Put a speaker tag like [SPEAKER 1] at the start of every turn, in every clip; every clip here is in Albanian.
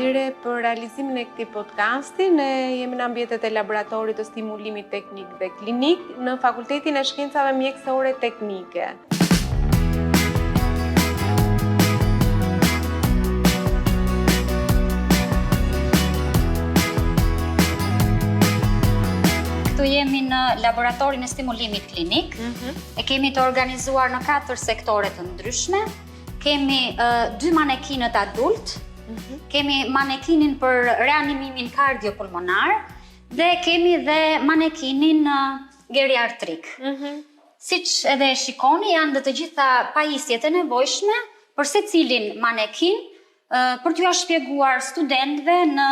[SPEAKER 1] Atyre, për realizimin e këtij podcasti, ne jemi në ambientet e laboratorit të stimulimit teknik dhe klinik në Fakultetin e Shkencave Mjekësore Teknike.
[SPEAKER 2] Këtu jemi në laboratorin e stimulimit klinik. E kemi të organizuar në 4 sektore të ndryshme. Kemi 2 manekinët adult, kemi manekinin për reanimimin kardiopulmonar dhe kemi dhe manekinin geriatrik. Siç edhe shikoni, janë dhe të gjitha pajisjet e nevojshme për secilin manekin për t'ju shpjeguar studentëve në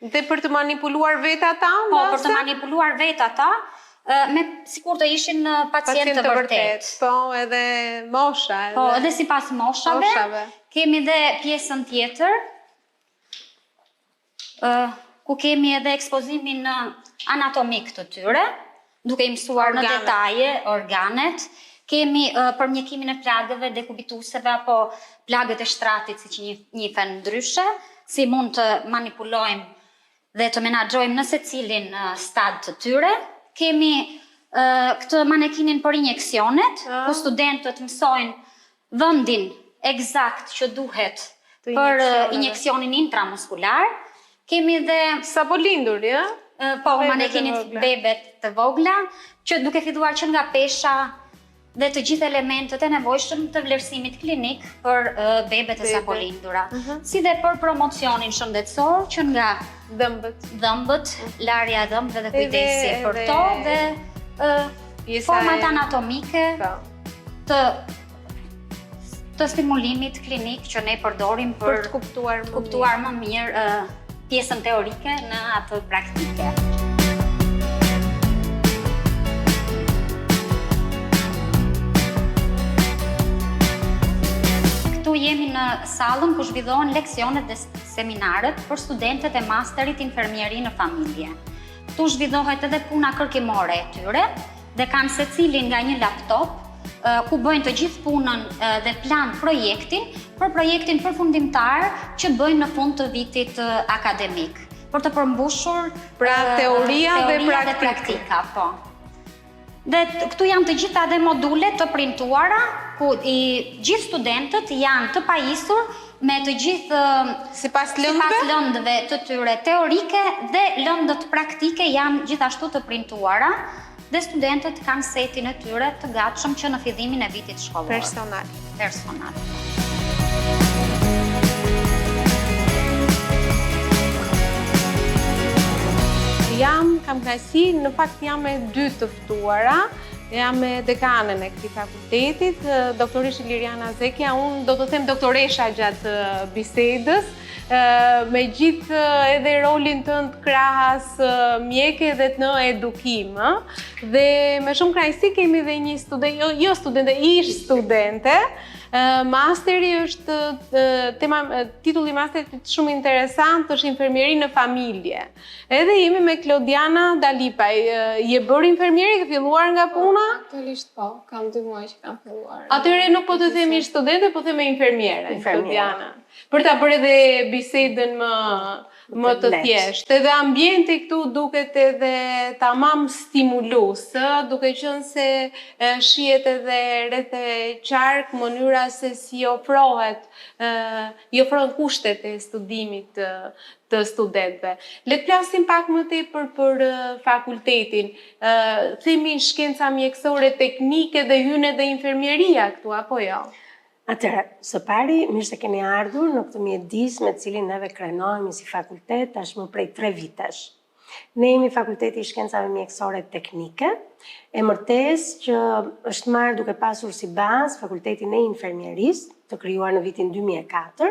[SPEAKER 1] Dhe për të manipuluar vetë ata?
[SPEAKER 2] Po, për të manipuluar vetë ata, sikur të ishin pacientë të vërtet.
[SPEAKER 1] Po, edhe mosha.
[SPEAKER 2] Po, edhe sipas moshave. Kemi dhe pjesën tjetër, ku kemi edhe ekspozimin anatomik të tyre, duke i mësuar në detaje organet. Kemi për mjekimin e plagëve, dekubituseve apo plagët e shtratit, siç njihen ndryshe, si mund të manipulojmë dhe të menaxhojmë në secilin stad të tyre. Kemi këtë manekinin për injeksionet, ku studentët mësojnë vendin eksakt që duhet për injeksionin intramuskular. Kemi dhe
[SPEAKER 1] sapo lindur, ja?
[SPEAKER 2] Po, manekinit bebet të vogla, që duke filluar që nga pesha dhe të gjithë elementet e nevojshëm të vlerësimit klinik për bebet e sapo lindura. Si dhe për promocionin shëndetësor që nga dhëmbët, larja e dhëmbëve dhe kujdesi për to dhe format anatomike të stimulimit klinik që ne përdorim për
[SPEAKER 1] të
[SPEAKER 2] kuptuar më mirë pjesën teorike në atë praktike. Këtu jemi në sallën ku zhvillohen leksionet dhe seminarët për studentët e masterit infermieri në familje. Këtu zhvillohet edhe puna kërkimore e tyre dhe kanë secili nga një laptop ku bëjnë të gjithë punën dhe plan projektin për projektin përfundimtar që bëjnë në fund të vitit akademik, për të përmbushur
[SPEAKER 1] teoria dhe praktika.
[SPEAKER 2] Po. Dhe këtu janë të gjitha dhe module të printuara, ku gjithë studentët janë të pajisur me të gjithë
[SPEAKER 1] sipas lëndëve
[SPEAKER 2] të tyre teorike dhe lëndët praktike janë gjithashtu të printuara. Dhe studentët kanë setin e tyre të gatshëm që në fillimin e vitit shkollor. Personal.
[SPEAKER 1] Kam kënaqësi, në fakt jam me 2 të ftuara. Jam me dekanën e këtij fakultetit, doktoresh Iliriana Zekia. Unë do të them doktoresha gjatë bisedës, me gjithë edhe rolin tënd krahas mjeke dhe në edukim. Dhe me shumë kënaqësi kemi dhe një studente, ish studente. Masteri është titulli masterit shumë interesant, është infermieri në familje. Edhe jemi me Klodiana Dalipaj. Je bërë infermieri, ke filluar nga puna?
[SPEAKER 3] Aktualisht po, kam 2 muaj që kam filluar.
[SPEAKER 1] Atëherë nuk po të themi studente, po themi infermiere, Klodiana. Për ta bërë edhe bisedën më të thjeshtë. Edhe ambienti këtu duket edhe tamam stimulues, duke qenë se shihet edhe rreth e qark mënyra se si ofrohen kushtet e studimit të studentëve. Le të flasim pak më tepër për fakultetin. Themi shkenca mjekësore teknike dhe hyn edhe infermieria këtu apo jo?
[SPEAKER 4] Atëherë, së pari, mirë se keni ardhur në këtë mjedis me cilin neve krenohemi si fakultet tashmë prej 3 vitesh. Ne jemi Fakulteti i Shkencave Mjekësore Teknike, emërtesë që është marrë duke pasur si bazë Fakultetin e Infermierisë, të krijuar në vitin 2004,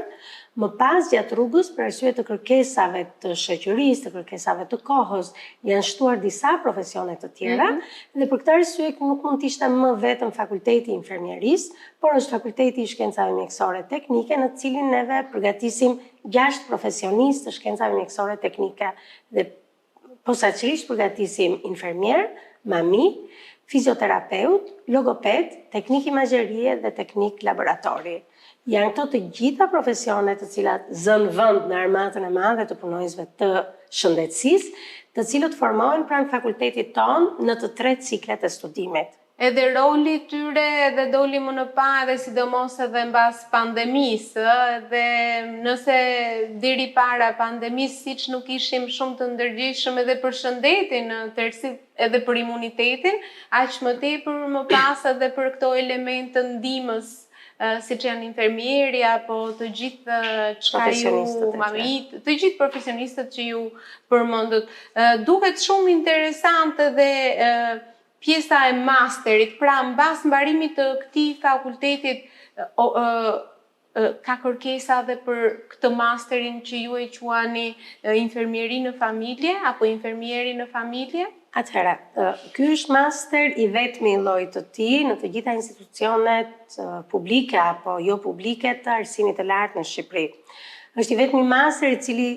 [SPEAKER 4] më pas gjatë rrugës për arsye të kërkesave të shoqërisë, të kërkesave të kohës, janë shtuar disa profesione të tjera, dhe për këtë arsye nuk mund të ishte më vetëm Fakulteti i Infermierisë, por është Fakulteti i Shkencave Mjekësore Teknike, në cilin neve përgatisim 6 profesionistë të shkencave mjekësore teknike dhe posaçërisht përgatisim infermier, mami, fizioterapeut, logoped, teknik imazherie dhe teknik laboratori. Janë këto të gjitha profesionet të cilat zënë vend në armatën e madhe të punonjësve të shëndetësisë, të cilët formohen pranë fakultetit tonë në të 3 ciklet e studimit.
[SPEAKER 1] Edhe roli tyre edhe doli më në pa edhe sidomos edhe mbas pandemisë, dhe nëse deri para pandemisë siç nuk ishim shumë të ndërgjegjshëm edhe për shëndetin, tërësi edhe për imunitetin, aq më tepër më pas edhe për këto elemente të ndihmës, siç janë infermieri apo të gjithë të gjithë profesionistët që ju përmendët. Duket shumë interesante dhe pjesa e masterit, pra mbas mbarimit të këtij fakultetit ka kërkesa dhe për këtë masterin që ju e quani infermieri në familje apo infermieri në familje?
[SPEAKER 4] Atëherë, ky është master i vetmi lloj të tij në të gjitha institucionet publike apo jo publike të arsimit të lartë në Shqipëri. Është i vetmi master i cili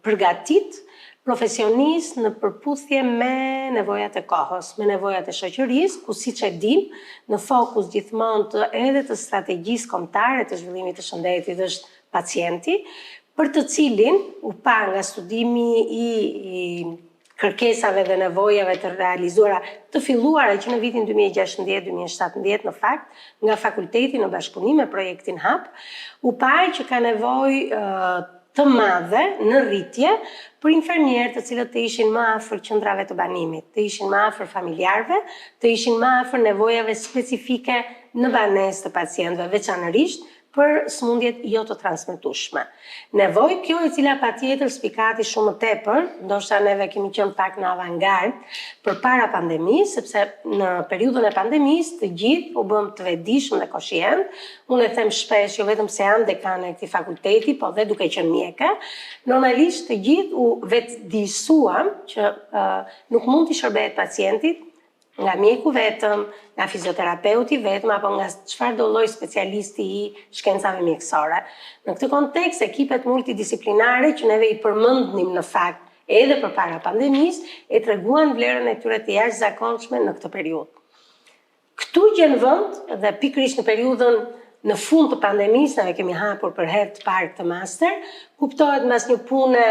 [SPEAKER 4] përgatit profesionist në përputhje me nevojat e kohës, me nevojat e shoqërisë, ku siç e dim, në fokus gjithmonë edhe të strategjisë kombëtare të zhvillimit të shëndetit është pacienti, për të cilin u pa nga studimi i kërkesave dhe nevojave të realizuara, të filluara që në vitin 2016-2017 në fakt, nga fakulteti në bashkëpunim me projektin HAP, u pa që ka nevojë të madhe në rritje për infermierë të cilët të ishin më afër qendrave të banimit, të ishin më afër familjarëve, të ishin më afër nevojave specifike në banesë të pacientëve, veçanërisht për sëmundjet jo të transmetueshme. Nevojë kjo e cila patjetër spikati shumë tepër, ndoshta neve kemi qenë pak në avangard përpara pandemisë, sepse në periudhën e pandemisë të gjithë u bëm të vetëdijshëm dhe koshient. Unë e them shpesh, jo vetëm se jam dekane e këtij fakulteti, po dhe duke qenë mjeke, normalisht të gjithë u vetëdijsuam që nuk mund t'i shërbehet pacientit nga mjeku vetëm, nga fizioterapeuti vetëm, apo nga çfarë do lloj specialisti i shkencave mjekësore. Në këtë kontekst, ekipet multidisiplinare që neve i përmendnim në fakt edhe përpara pandemisë, e treguan vlerën e tyre të jashtëzakonshme në këtë periudhë. Këtu gjen vend dhe pikërisht në periudhën në fund të pandemisë, ne kemi hapur për herë të parë këtë master, kuptohet mbas një pune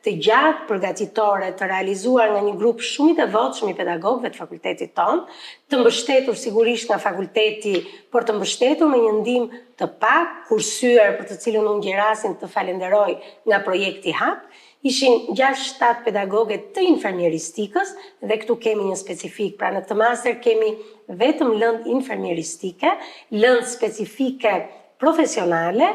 [SPEAKER 4] të gjatë përgatitore të realizuar nga një grup shumë i devotshëm i pedagogëve të fakultetit tonë, të mbështetur sigurisht nga fakulteti, por të mbështetur me një ndihmë të pakursyer për të cilën unë gjerasin të falenderoj nga projekti HAP. Ishin 6-7 pedagogë të infermieristikës dhe këtu kemi një specifik. Pra në këtë master kemi vetëm lëndë infermieristike, lëndë specifike profesionale,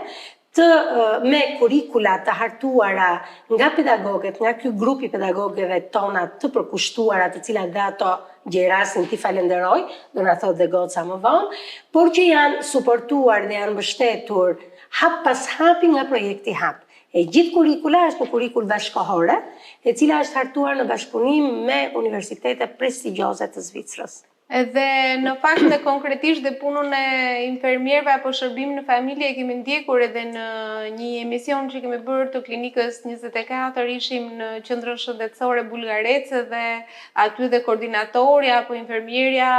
[SPEAKER 4] me kurikula të hartuara nga pedagogët, nga ky grupi pedagogëve tona të përkushtuara, të cilat dhe ato gjerasin t'i falenderoj, do na thotë dhe goca më vonë, por që janë suportuar dhe janë mbështetur hap pas hapi nga projekti HAP. E gjithë kurikula është një kurikull bashkëkohore, e cila është hartuar në bashkëpunim me universitete prestigjioze të Zvicrës.
[SPEAKER 1] Edhe në fakt dhe konkretisht dhe punën e infermierëve apo shërbim në familje e kemi ndjekur edhe në një emision që kemi bërë të klinikës 24, ishim në qendrën shëndetësore Bullgarece dhe aty dhe koordinatorja apo infermierja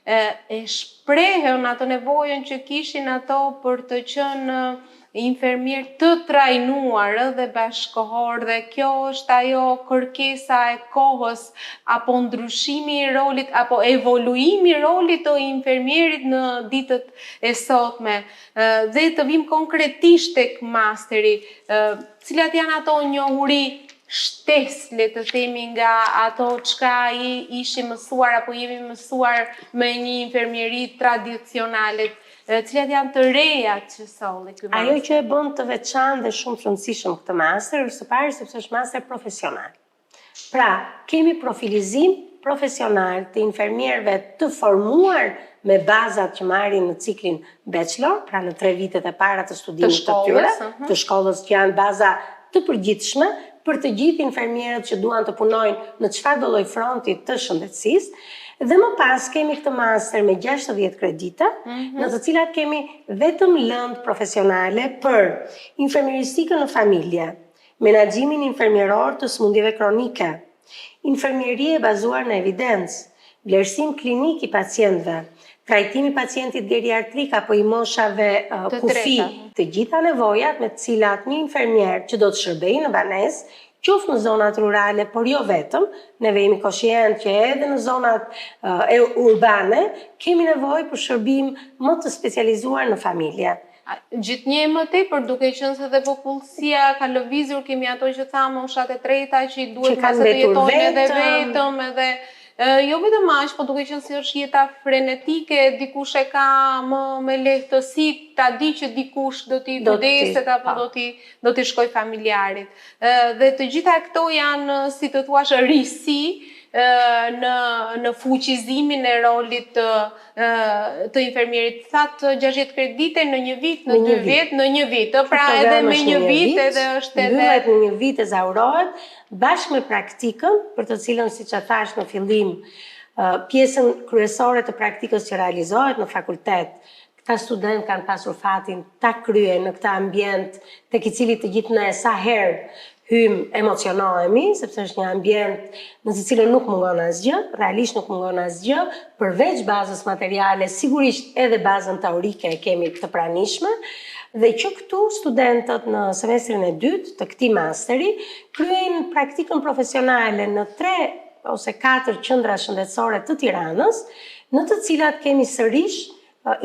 [SPEAKER 1] e shprehën ato nevojën që kishin ato për të qenë infermier të trajnuar dhe bashkëkohor, dhe kjo është ajo kërkesa e kohës apo ndryshimi i rolit apo evoluimi i rolit të infermierit në ditët e sotme. Dhe të vim konkretisht tek masteri, cilat janë ato njohuri shtesë, le të themi, nga ato çka ishim mësuar apo jemi mësuar me një infermieri tradicionale, cilat janë të reja që solli ky master?
[SPEAKER 4] Ajo që e bën të veçantë dhe shumë të rëndësishëm këtë master është së pari sepse është master profesional. Pra, kemi profilizim profesional të infermierëve të formuar me bazat që marrin në ciklin bachelor, pra në 3 vitet e para të studimit të tyre, të shkollës që janë baza të përgjithshme për të gjithë infermierët që duan të punojnë në çfarëdo lloj fronti të shëndetësisë. Dhe më pas kemi këtë master me 60 kredita, në të cilat kemi vetëm lëndë profesionale për infermieristikën në familje, menaxhimin infermieror të sëmundjeve kronike, infermieri e bazuar në evidencë, vlerësim klinik i pacientëve, trajtimi i pacientit geriatrik apo i moshave kufi, të gjitha nevojat me të cilat një infermier që do të shërbejë në banesë, qoftë në zonat rurale, por jo vetëm, neve jemi koshient që edhe në zonat urbane, kemi nevojë për shërbim më të specializuar në familje.
[SPEAKER 1] Gjithnjë më tepër, duke qenë se dhe popullsia ka lëvizur, kemi ato që thamë moshat e treta që duhet të jetojnë edhe vetëm, edhe jo vetëm aq, po duke qenë se është jeta frenetike, dikush e ka më me lehtësi ta di që dikush do t'i vdeset apo do t'i shkoj familjarit. Dhe të gjitha këto janë, si të thuash, risi në fuqizimin e rolit të infermierit. Thatë 60 kredite në një vit, në 2 vjet, në një vit. Pra edhe me një vit edhe është edhe...
[SPEAKER 4] 12 në një vit e zaurohet, bashkë me praktikën, për të cilën, siç e thash në fillim, pjesën kryesore të praktikës që realizohet në fakultet, këta student kanë pasur fatin ta kryen në këtë ambient tek i cili të gjithë ne sa herë hym emocionohemi, sepse është një ambient në të cilën nuk mungon asgjë, realisht nuk mungon asgjë, përveç bazës materiale, sigurisht edhe bazën teorike e kemi të pranishme, dhe që këtu studentët në semestrin e dytë të këtij masteri kryejnë praktikën profesionale në 3 ose 4 qendra shëndetësore të Tiranës, në të cilat kemi sërish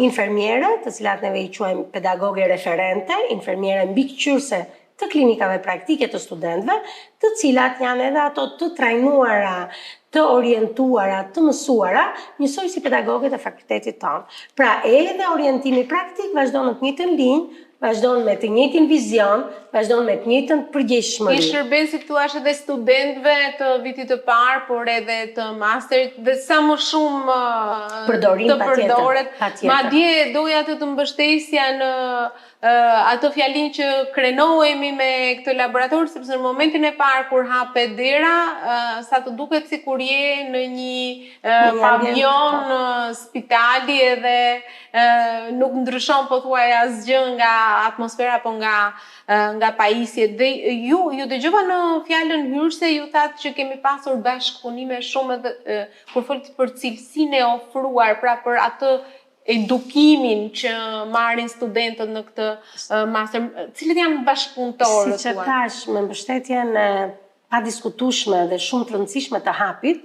[SPEAKER 4] infermiere, të cilat neve i quajmë pedagoge referente, infermiere mbikëqyrëse të klinikave praktike të studentëve, të cilat janë edhe ato të trajnuara, të orientuara, të mësuara, njësoj si pedagogët e fakultetit tonë. Pra edhe orientimi praktik vazhdon në të njëjtën linjë, vazhdon me të njëjtin vizion, vazhdon me të njëjtën përgjegjësimë.
[SPEAKER 1] I shërben, si thua, edhe studentëve të vitit të parë, por edhe të masterit, dhe sa më shumë të përdoret. Madje doja të mbështesja në atë fjalin që krenohemi me këtë laborator, sepse në momentin e parë kur hape dera, sa të duket sikur je në një pavion spitali edhe nuk ndryshon pothuaj asgjë nga atmosfera apo nga pajisjet. Dhe ju dëgjova në fjalën hyrëse, ju thatë që kemi pasur bashkëpunime shumë edhe kur folit për cilësinë e ofruar, pra për atë edukimin që marrin studentët në këtë master. Cilët janë bashkëpunëtorët?
[SPEAKER 4] Si që thash, me mbështetjen padiskutueshme dhe shumë të rëndësishme të hapit,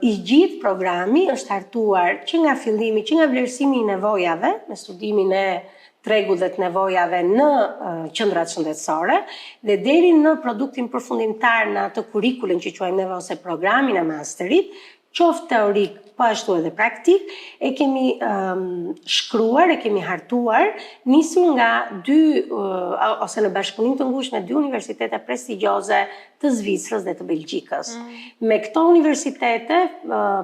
[SPEAKER 4] i gjithë programi është hartuar që nga fillimi, që nga vlerësimi i nevojave, me studimin e tregut dhe të nevojave në qendrat shëndetësore, dhe deri në produktin përfundimtar në atë kurrikulin që quajmë neve ose programin e masterit, qoftë teorik, po ashtu edhe praktik, e kemi shkruar, e kemi hartuar, nisur nga 2, ose në bashkëpunim të ngushtë me 2 universitete prestigjioze të Zvicrës dhe të Belgjikës. Me këto universitete,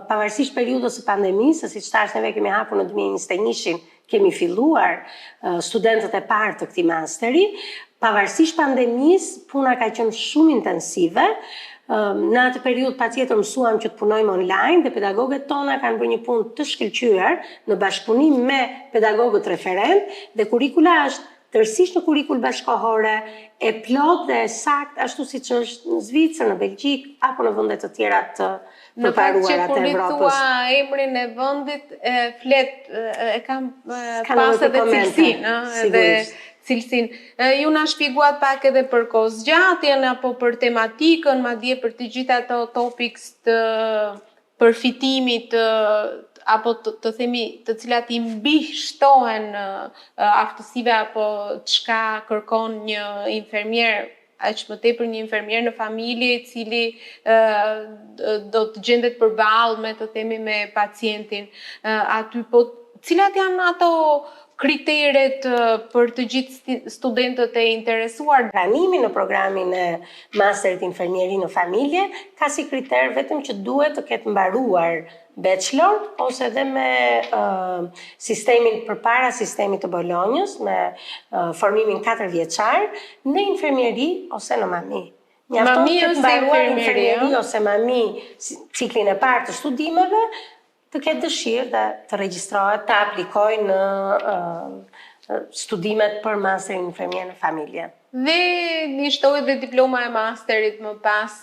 [SPEAKER 4] pavarësisht periudhës së pandemisë, siç thash, neve kemi hapur në 2021-shin, kemi filluar studentët e parë të këtij masteri, pavarësisht pandemisë, puna ka qenë shumë intensive. Në atë periudhë patjetër mësuam që të punojmë online dhe pedagogët tona kanë bërë një punë të shkëlqyer në bashkëpunim me pedagogët referent dhe kurrikula është tërësisht në kurrikul bashkohore, e plot dhe sakt ashtu siç është në Zvicër, në Belgjik apo në vende të tjera të përparuara të Evropës.
[SPEAKER 1] Në fakt që kur i thua emrin e vendit, flet e kam pas edhe cilësinë. Ju na shpjeguat pak edhe për kozgjatjen apo për tematikën, madje për të gjitha ato topics të përfitimit apo të themi të cilat i mbishtohen aftësive apo çka kërkon një infermier, aq më tepër një infermier në familje i cili do të gjendet përballë me të themi me pacientin aty, po cilat janë ato kriteret për të gjithë studentët e interesuar?
[SPEAKER 4] Pranimi në programin e masterit infermieri në familje ka si kriter vetëm që duhet të ketë mbaruar bachelor ose edhe me sistemin përpara sistemit të Bolonjës, me formimin 4 vjeçar në infermieri ose në mami. Mjafton të mbaruar infermieri ose mami ciklin e parë të studimeve, të ketë dëshirë dhe të regjistrohet, të aplikojë në studimet për masterin infermier në familje.
[SPEAKER 1] Dhe një shtoj dhe diploma e masterit më pas,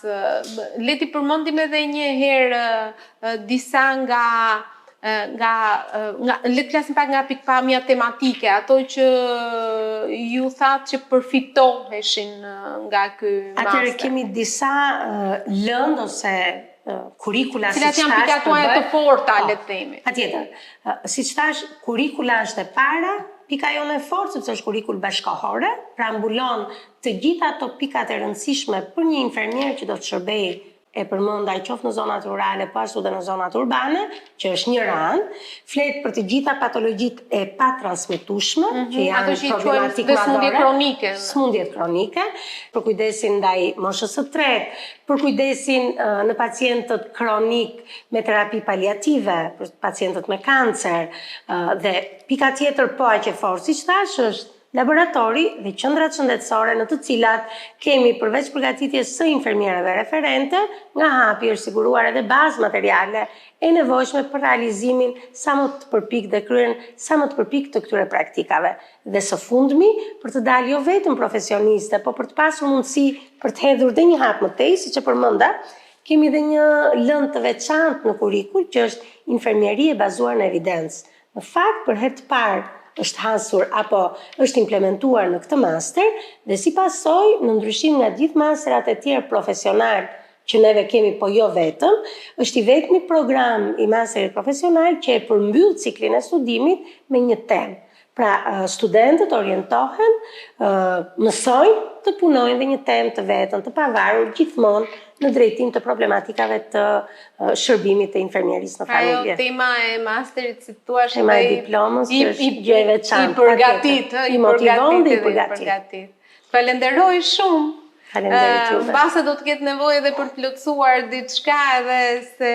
[SPEAKER 1] leti përmendim edhe një herë disa le të flasim pak nga pikpamja tematike, ato që ju thatë që përfitoheshin nga ky master.
[SPEAKER 4] Atëherë kemi disa lënd ose kurikula
[SPEAKER 1] cilat janë pikat tuaja të forta, le të themi.
[SPEAKER 4] Patjetër. Siç thash, kurikula është e para, pika jone e fortë sepse është kurikull bashkëkohore, pra mbulon të gjitha ato pikat e rëndësishme për një infermier që do të shërbejë e përmenda qoftë në zonat rurale, po ashtu dhe në zonat urbane, që është një ranë, flet për të gjitha patologjitë e patransmetueshme, që janë problematikë madhore, smundjet kronike, për kujdesin ndaj moshës së tretë, për kujdesin në pacientët kronik me terapi paliative, për pacientët me kancer, dhe pika tjetër po aq e fortë, siç thash, është laboratori dhe qendrat shëndetësore në të cilat kemi përveç përgatitjes së infermierëve referente, nga hapi është siguruar edhe bazë materiale e nevojshme për realizimin sa më të përpik dhe kryen sa më të përpik të këtyre praktikave. Dhe së fundmi, për të dalë jo vetëm profesioniste, po për të pasur mundësi për të hedhur dhe një hap më tej, siç e përmenda, kemi dhe një lëndë të veçantë në kurrikull që është infermieri e bazuar në evidencë. Në fakt, për herë të parë është hasur apo është implementuar në këtë master dhe si pasojë në ndryshim nga gjithë masterat e tjerë profesional që neve kemi, po jo vetëm, është i vetmi program i masterit profesional që e përmbyll ciklin e studimit me një temë. Pra, studentët orientohen, mësojnë të punojnë dhe një temë të vetën, të pavarur gjithmonë në drejtim të problematikave të shërbimit të infermierisë në familje.
[SPEAKER 1] Ajo tema e masterit, si thua,
[SPEAKER 4] tema e diplomës është gjë e veçantë.
[SPEAKER 1] I përgatit,
[SPEAKER 4] i motivon dhe i përgatit.
[SPEAKER 1] Falenderoj shumë.
[SPEAKER 4] Faleminderit juve.
[SPEAKER 1] Mbase do të ketë nevojë edhe për të plotësuar diçka edhe se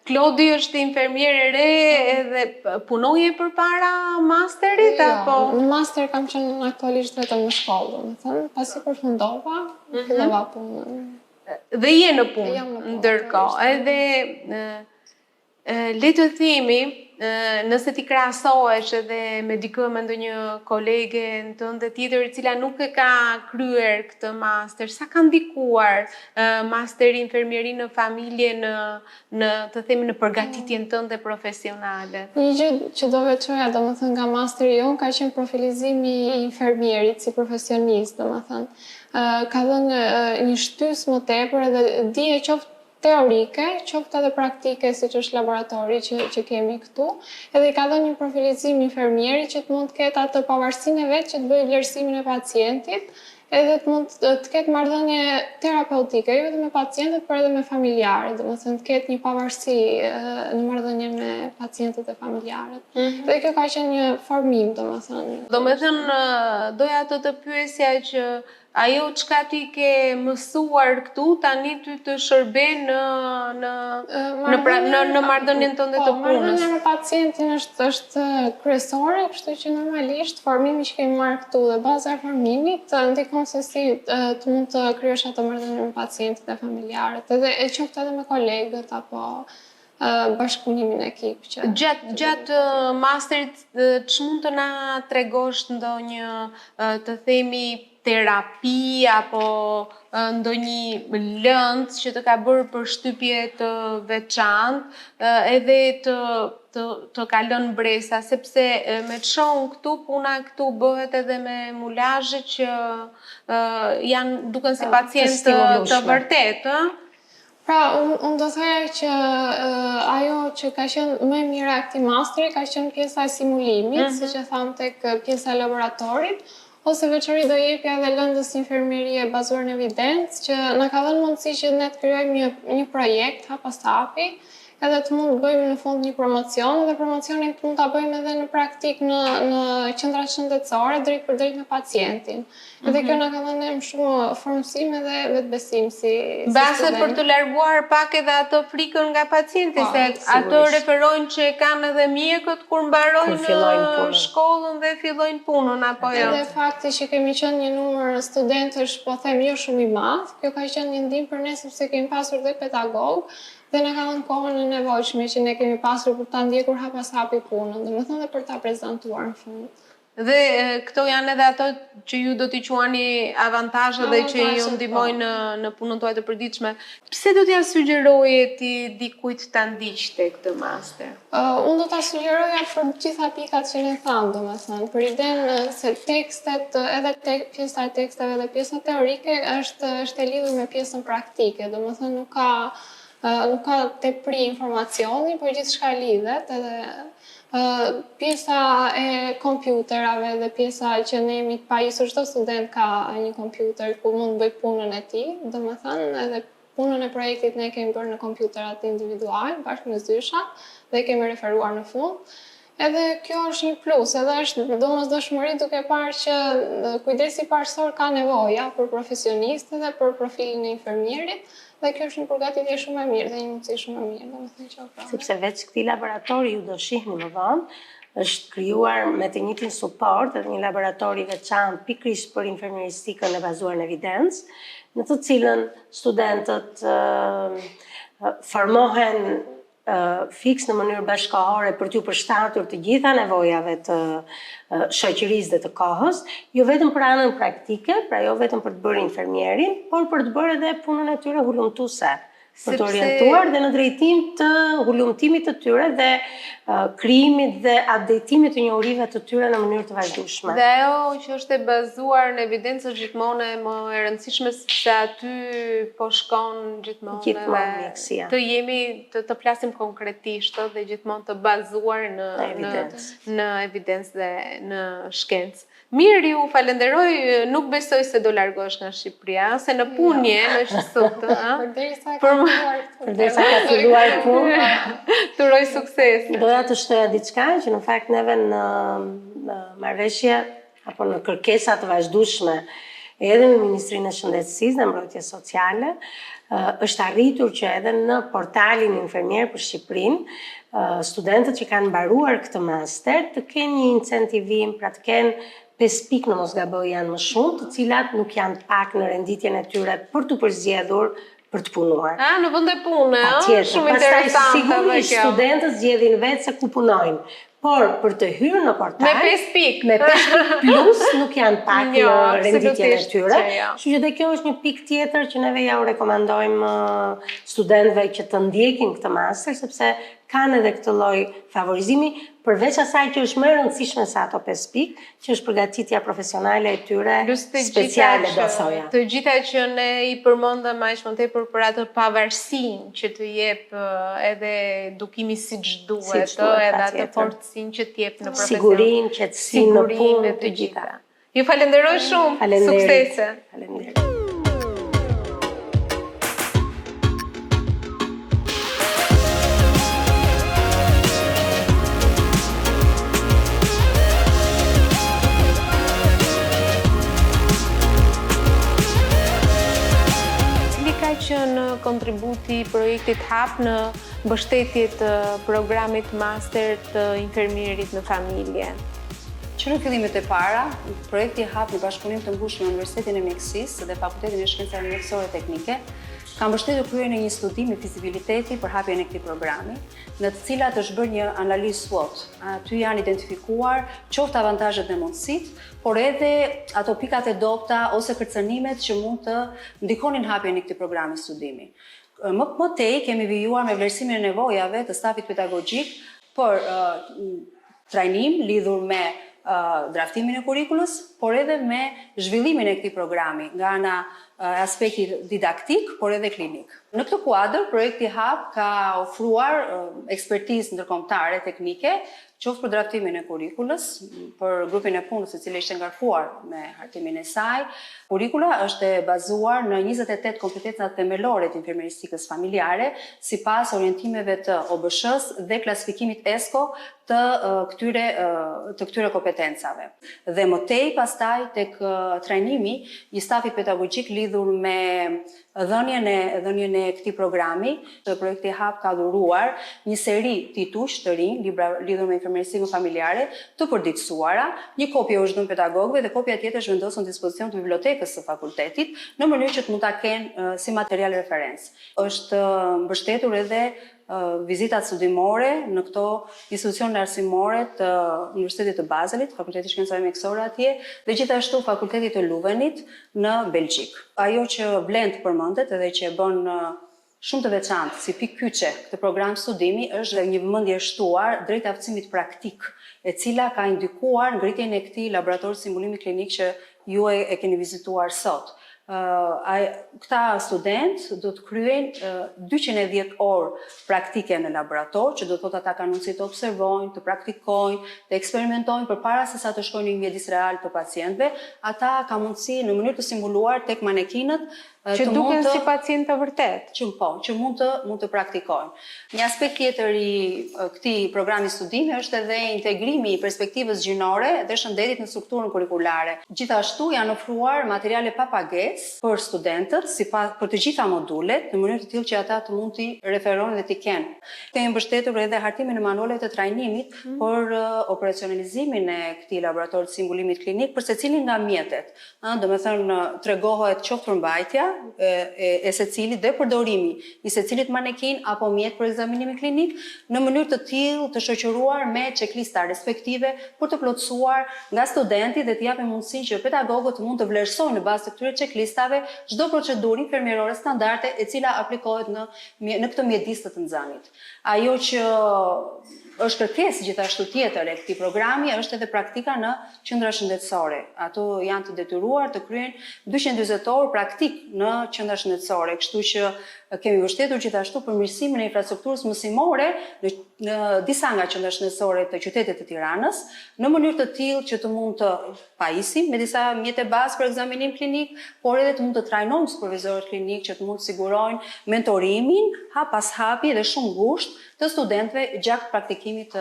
[SPEAKER 1] Klodi është infermier e re edhe punoje përpara masterit apo?
[SPEAKER 3] Në master kam qenë aktualisht vetëm në shkollë, domethënë, pasi përfundova, fillova punën.
[SPEAKER 1] Dhe je në punë ndërkohë. Edhe le të themi, nëse ti krahasohesh edhe me dikë me ndonjë kolege tënde tjetër e cila nuk e ka kryer këtë master, sa ka ndikuar masteri infermieri në familje në të themi në përgatitjen tënde profesionale?
[SPEAKER 3] Një gjë që do veçoja domethënë nga masteri jon ka qenë profilizimi i infermierit si profesionist, domethënë. Ka dhënë një shtys më tepër edhe dije qoftë teorike, qoftë edhe praktike, siç është laboratori që kemi këtu, edhe i ka dhënë një profilizim infermieri që të mund të ketë atë pavarësinë e vet që të bëjë vlerësimin e pacientit, edhe të mund të ketë marrëdhënie terapeutike, jo vetëm me pacientët, por edhe me familjarët, domethënë të ketë një pavarësi në marrëdhënie me pacientët e familjarët. Dhe kjo ka qenë një formim, domethënë.
[SPEAKER 1] Domethënë doja të pyesja që ajo çka ti ke mësuar këtu tani ty të shërben në marrëdhënien tënde të punës.
[SPEAKER 3] Marrëdhënia me pacientin është kryesore, kështu që normalisht formimi që kemi marrë këtu dhe baza e formimit ndikon se si të mund të kryesh atë marrëdhënie me pacientin e familjarët, edhe e qoftë edhe me kolegët apo bashkëpunimin e ekip.
[SPEAKER 1] Gjatë masterit, ç'mund të na tregosh ndonjë të themi terapi apo ndonjë lëndë që të ka bërë përshtypje të veçantë edhe të ka lënë bresa, sepse me të shohun këtu, puna këtu bëhet edhe me mulazhe që duken si pacientë të vërtetë.
[SPEAKER 3] Pra, unë do thoya që ajo që ka qenë më e mira e këtij masteri ka qenë pjesa e simulimit, siç e tham tek pjesa e laboratorit, ose veçori do jepja edhe lëndës infermierie bazuar në evidencë, që na ka dhënë mundësi që ne të krijojmë një projekt hapas hapi, edhe të mund të bëjmë në fund një promocion, dhe promocionin të mund ta bëjmë edhe në praktik në qendrat shëndetësore drejt për drejt me pacientin. Edhe kjo na ka dhënë shumë formësim edhe vetbesim si
[SPEAKER 1] Base për të larguar pak edhe atë frikën nga pacienti, se ato referojnë që kanë edhe mjekët kur mbarojnë shkollën dhe fillojnë punën, apo jo?
[SPEAKER 3] Edhe fakti që kemi qenë një numër studentësh, po them jo shumë i madh, kjo ka qenë një ndihmë për ne sepse kemi pasur dhe pedagog, dhe na ka dhënë kohën e nevojshme që ne kemi pasur për ta ndjekur hap pas hapi punën, domethënë dhe për ta prezantuar në fund.
[SPEAKER 1] Dhe këto janë edhe ato që ju do t'i quani avantazhe dhe që ju ndihmojnë në punën tuaj të përditshme. Pse do t'ja sugjeroje ti dikujt ta ndiqte këtë master?
[SPEAKER 3] Unë do ta sugjeroja për gjitha pikat që ne thamë, domethënë, për idenë se tekstet, edhe pjesa e teksteve dhe pjesa teorike është e lidhur me pjesën praktike, domethënë nuk ka tepri informacioni, por gjithçka lidhet edhe pjesa e kompjuterave dhe pjesa që ne jemi të pajisur, çdo student ka një kompjuter ku mund të bëj punën e tij, domethënë edhe punën e projektit ne kemi bërë në kompjuterat individual, bashkë me Zysha, dhe kemi referuar në fund. Edhe kjo është një plus, edhe është domosdoshmëri duke parë që kujdesi parësor ka nevoja për profesionistë dhe për profilin e infermierit, dhe kjo është një përgatitje shumë e mirë dhe një mundësi shumë e mirë, domethënë që ofron.
[SPEAKER 4] Sepse veç këtij laboratori ju do shihni më vonë, është krijuar me të njëjtin suport edhe një laborator i veçantë pikërisht për infermieristikën e bazuar në evidencë, në të cilën studentët formohen fiks në mënyrë bashkëkohore për t'u përshtatur të gjitha nevojave të shoqërisë dhe të kohës, jo vetëm për anën praktike, pra jo vetëm për të bërë infermierin, por për të bërë edhe punën e tyre hulumtuese, për të orientuar dhe në drejtim të hulumtimit të tyre dhe krijimit dhe updateimit të njohurive të tyre në mënyrë të vazhdueshme.
[SPEAKER 1] Dhe ajo që është e bazuar në evidencë është gjithmonë më e rëndësishme sepse aty po shkon gjithmonë
[SPEAKER 4] mjekësia.
[SPEAKER 1] Të jemi të flasim konkretisht dhe gjithmonë të bazuar në evidencë dhe në shkencë. Mirë, ju falenderoj, nuk besoj se do largohesh nga Shqipëria, se në punje në Shqipërisë,
[SPEAKER 4] Përderisa ka filluar punë,
[SPEAKER 1] të uroj sukses.
[SPEAKER 4] Doja të shtoja diçka që në fakt neve në marrëveshje apo në kërkesa të vazhdueshme edhe me Ministrinë e Shëndetësisë dhe Mbrojtjes Sociale, është arritur që edhe në portalin Infermier për Shqipërinë, studentët që kanë mbaruar këtë master të kenë një incentivim, pra të kenë 5 pikë në mos gaboj janë më shumë, të cilat nuk janë pak në renditjen e tyre për të përzgjedhur për të punuar.
[SPEAKER 1] Në vend e punë, shumë
[SPEAKER 4] interesante.
[SPEAKER 1] Pastaj
[SPEAKER 4] sigurisht studentët zgjedhin vetë se ku punojnë. Por për të hyrë në portal,
[SPEAKER 1] me 5 pikë.
[SPEAKER 4] Me 5 pikë plus nuk janë pak në renditjen e tyre. Kështu që dhe kjo është një pikë tjetër që neve ja u rekomandojmë studentëve që të ndjekin këtë master, sepse kanë edhe këtë lloj favorizimi, përveç asaj që është më e rëndësishme se ato 5 pikë, që është përgatitja profesionale e tyre speciale, do thoja.
[SPEAKER 1] Të gjitha që ne i përmendëm aq më tepër për atë pavarësinë që të jep edhe edukimi siç duhet, edhe atë fortësinë që të jep në profesion.
[SPEAKER 4] Sigurinë, qetësinë në punë, të gjitha.
[SPEAKER 1] Ju falenderoj shumë. Suksese.
[SPEAKER 4] Faleminderit.
[SPEAKER 1] Që në kontributi i projektit HAP në mbështetje të programit master të infermierit në familje.
[SPEAKER 5] Që në fillimet e para, projekti HAP në bashkëpunim të ngushtë me Universitetin e Mjekësisë dhe Fakultetin e Shkencave Mjekësore Teknike ka mbështetur kryerjen e një studimi me fizibiliteti për hapjen e këtij programi, në të cilat është bërë një analizë SWOT. Aty janë identifikuar qoftë avantazhet dhe mundësitë, por edhe ato pikat e dobta ose kërcënimet që mund të ndikonin hapjen e këtij programi studimi. Më tej kemi vijuar me vlerësimin e nevojave të stafit pedagogjik për trajnim lidhur me draftimin e kurrikulës, por edhe me zhvillimin e këtij programi nga ana aspekti didaktik, por edhe klinik. Në këtë kuadër, projekti HAP ka ofruar ekspertizë ndërkombëtare teknike, qoftë për draftimin e kurrikulës, për grupin e punës i cili ishte ngarkuar me hartimin e saj. Kurrikula është e bazuar në 28 kompetencat themelore të infermieristikës familjare, sipas orientimeve të OBSH-s dhe klasifikimit ESCO të këtyre kompetencave. Dhe më tej pastaj tek trajnimi i stafit pedagogjik lidhur lidhur me dhënien e këtij programi. Projekti Hap ka dhuruar një seri titush të rinj, libra lidhur me infermierësinë familjare, të përditësuara. Një kopje është dhënë pedagogëve dhe kopja tjetër është vendosur në dispozicion të bibliotekës së fakultetit, në mënyrë që të mund ta kenë si material referencë. Është mbështetur edhe vizitat studimore në këto institucione arsimore të Universitetit të Bazelit, Fakulteti Shkencave Mjekësore atje, dhe gjithashtu Fakultetit të Luvenit në Belgjik. Ajo që Blend përmendet edhe që e bën shumë të veçantë si pikë kyçe këtë program studimi është një vëmendje shtuar drejt aftësimit praktik, e cila ka indikuar ngritjen e këtij laboratori simulimi klinik që ju e keni vizituar sot. Këta student do të kryejnë 210 orë praktike në laborator, që do të thotë ata kanë mundësi të observojnë, të praktikojnë, të eksperimentojnë përpara se sa të shkojnë në një mjedis real të pacientëve. Ata kanë mundësi në mënyrë të simuluar tek manekinët
[SPEAKER 1] që duken si pacient të vërtet.
[SPEAKER 5] Që mund të praktikojnë. Një aspekt tjetër i këtij programi studimi është edhe integrimi i perspektivës gjinore dhe shëndetit në strukturën kurrikulare. Gjithashtu janë ofruar materiale pa pagesë për studentët, për të gjitha modulet, në mënyrë të tillë që ata të mund t'i referojnë dhe t'i kenë. Kemi mbështetur edhe hartimin e manualeve të trajnimit për operacionalizimin e këtij laboratori të simulimit klinik për secilin nga mjetet. Domethënë tregohet qoftë përmbajtja e secilit dhe përdorimi i secilit manekin apo mjet për ekzaminimin klinik në mënyrë të tillë të shoqëruar me checklista respektive për të plotësuar nga studenti dhe të japin mundësinë që pedagogët mund të vlerësojnë në bazë të këtyre checklistave çdo procedurë infermierore standarde e cila aplikohet në këtë mjedis të nxënit. Ajo që është kërkesë gjithashtu tjetër e këtij programi është edhe praktika në qendra shëndetësore. Ato janë të detyruar të kryejnë 240 orë praktik në qendra shëndetësore, kështu që kemi mbështetur gjithashtu përmirësimin e infrastrukturës mësimore në disa nga qendrat shëndetësore të qytetit të Tiranës, në mënyrë të tillë që të mund të pajisim me disa mjete bazë për ekzaminim klinik, por edhe të mund të trajnojmë supervizorët klinik që të mund të sigurojnë mentorimin hap pas hapi dhe shumë ngushtë të studentëve gjatë praktikimit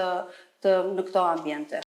[SPEAKER 5] në këto ambiente.